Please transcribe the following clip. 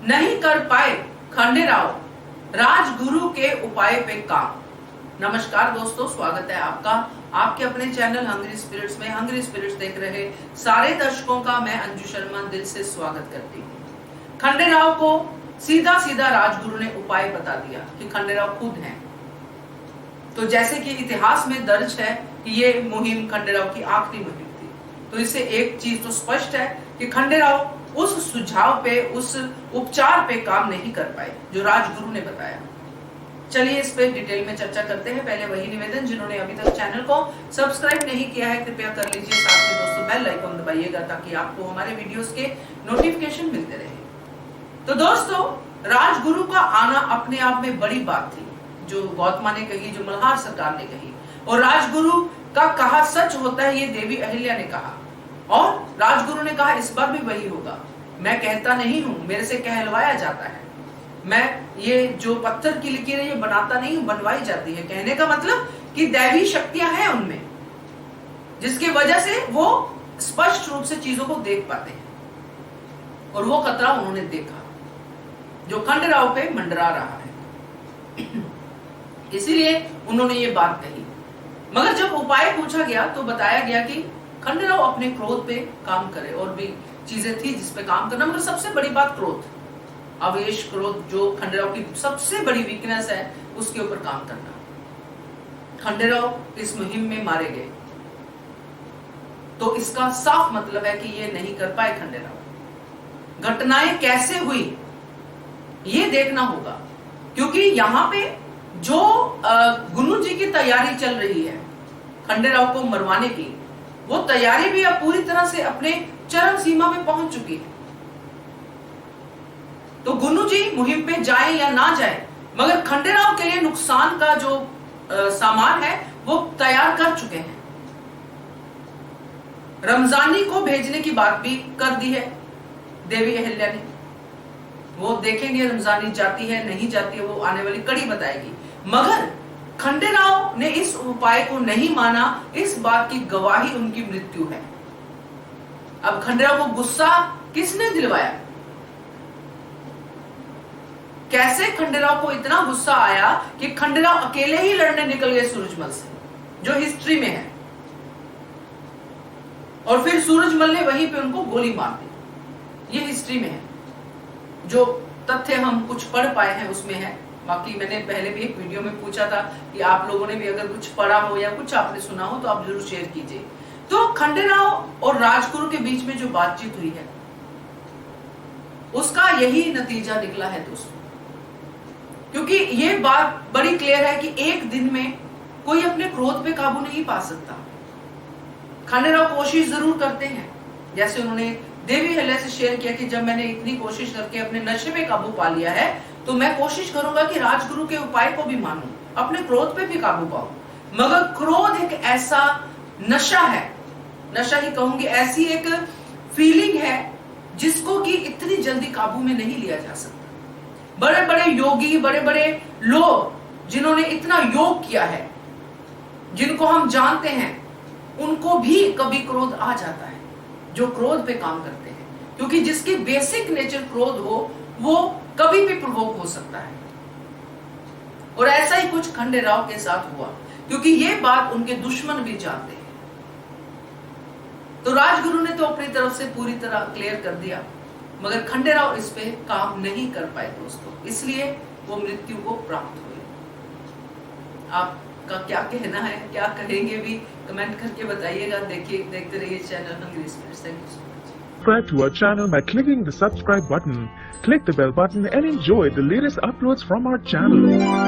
नहीं कर पाए खंडेराव राजगुरु के उपाय पे काम। नमस्कार दोस्तों, स्वागत है आपका आपके अपने चैनल हंग्री स्पिरिट्स में। हंग्री स्पिरिट्स देख रहे सारे दर्शकों का मैं अंजू शर्मा दिल से स्वागत करती हूँ। खंडेराव को सीधा सीधा राजगुरु ने उपाय बता दिया कि खंडेराव खुद हैं। तो जैसे कि इतिहास में दर्ज है कि ये मुहिम खंडेराव की आखिरी मुहिम थी, तो इससे एक चीज तो स्पष्ट है कि खंडेराव उस सुझाव पे, उस उपचार पे काम नहीं कर पाए जो राजगुरु ने बताया। चलिए इस पे डिटेल में चर्चा करते हैं। पहले वही निवेदन, जिन्होंने अभी तक चैनल को सब्सक्राइब नहीं किया है कृपया कर लीजिए, साथ में दोस्तों बेल आइकन दबाइएगा ताकि आपको हमारे वीडियोस के नोटिफिकेशन मिलते रहे। तो दोस्तों, राजगुरु का आना अपने आप में बड़ी बात थी, जो गौतमा ने कही, जो मल्हार सरकार ने कही, और राजगुरु का कहा सच होता है, ये देवी अहिल्या ने कहा और राजगुरु ने कहा इस बार भी वही होगा। मैं कहता नहीं हूं, मेरे से कहलवाया जाता है। मैं ये जो पत्थर की लकीरें ये बनाता नहीं हूं, बनवाई जाती है। कहने का मतलब कि दैवी शक्तियां हैं उनमें, जिसकी वजह से वो स्पष्ट रूप से चीजों को देख पाते हैं। और वो खतरा उन्होंने देखा जो खंडेराव पे मंडरा रहा है। इसीलिए उन्होंने ये बात कही। मगर जब उपाय पूछा गया तो बताया गया कि खंडेराव अपने क्रोध पे काम करे। और भी चीजें थी जिसपे काम करना, मगर सबसे बड़ी बात क्रोध, आवेश, क्रोध जो खंडेराव की सबसे बड़ी वीकनेस है, उसके ऊपर काम करना। खंडेराव इस मुहिम में मारे गए, तो इसका साफ मतलब है कि ये नहीं कर पाए खंडेराव। घटनाएं कैसे हुई ये देखना होगा, क्योंकि यहाँ पे जो गुरु जी की तैयारी चल रही है खंडेराव को मरवाने की, वो तैयारी भी अब पूरी तरह से अपने चरम सीमा में पहुंच चुकी है। तो गुरु जी मुहिम पे जाए या ना जाए, मगर खंडेराव के लिए नुकसान का जो सामान है वो तैयार कर चुके हैं। रमजानी को भेजने की बात भी कर दी है देवी अहिल्या ने। वो देखेंगे रमजानी जाती है नहीं जाती है, वो आने वाली कड़ी बताएगी। मगर खंडेराव ने इस उपाय को नहीं माना, इस बात की गवाही उनकी मृत्यु है। अब खंडेराव को गुस्सा किसने दिलवाया? कैसे खंडेराव को इतना गुस्सा आया कि खंडेराव अकेले ही लड़ने निकल गए सूरजमल से, जो हिस्ट्री में है, और फिर सूरजमल ने वहीं पे उनको गोली मार दी। ये हिस्ट्री में है, जो तथ्य हम कुछ पढ़ पाए हैं उसमें है। बाकी मैंने पहले भी एक वीडियो में पूछा था कि आप लोगों ने भी अगर कुछ पढ़ा हो या कुछ आपने सुना हो तो आप जरूर शेयर कीजिए। तो खंडेराव और राजगुरु के बीच में जो बातचीत हुई है उसका यही नतीजा निकला है दोस्तों। क्योंकि ये बात बड़ी क्लियर है कि एक दिन में कोई अपने क्रोध पे काबू नहीं पा सकता। खंडेराव कोशिश जरूर करते हैं, जैसे उन्होंने देवी अहिल्या से शेयर किया कि जब मैंने इतनी कोशिश करके अपने नशे में काबू पा लिया है, तो मैं कोशिश करूंगा कि राजगुरु के उपाय को भी मानूं, अपने क्रोध पे भी काबू पाऊं। मगर क्रोध एक ऐसा नशा है, नशा ही कहूंगी, ऐसी एक फीलिंग है जिसको कि इतनी जल्दी काबू में नहीं लिया जा सकता। बड़े बड़े योगी, बड़े बड़े लोग जिन्होंने इतना योग किया है, जिनको हम जानते हैं, उनको भी कभी क्रोध आ जाता है, जो क्रोध पे काम करते हैं। क्योंकि जिसकी बेसिक नेचर क्रोध हो, वो कभी भी प्रवोक हो सकता है। और ऐसा ही कुछ खंडेराव के साथ हुआ, क्योंकि ये बात उनके दुश्मन भी जानते हैं। तो राजगुरु ने तो अपनी तरफ से पूरी तरह क्लियर कर दिया, मगर खंडेराव इस पे काम नहीं कर पाए दोस्तों, इसलिए वो मृत्यु को प्राप्त हुए। आपका क्या कहना है, क्या कहेंगे भी कमेंट करके बताइएगा। देखते रहिए channel hungry spirits. Thank you so much. Subscribe to our channel by clicking the subscribe button. Click the bell button and enjoy the latest uploads from our channel.